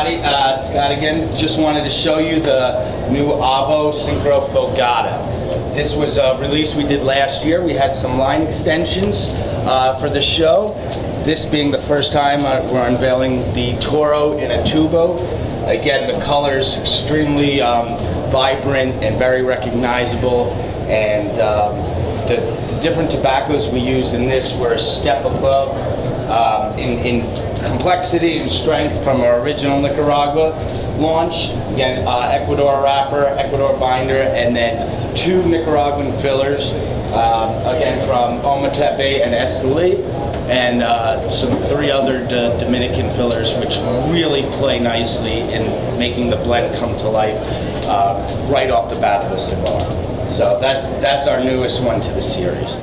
everybody. Scott again. Just wanted to show you the new AVO Syncro Fogata. This was a release we did last year. We had some line extensions for the show. This being the first time we're unveiling the Toro in a tubo. Again, the color's extremely vibrant and very recognizable, and the different tobaccos we used in this were a step above in complexity and strength from our original Nicaragua launch. Again, Ecuador wrapper, Ecuador binder, and then 2 Nicaraguan fillers, again from Ometepe and Esteli, and some 3 other Dominican fillers, which really play nicely in making the blend come to life right off the bat of the cigar. So that's our newest one to the series.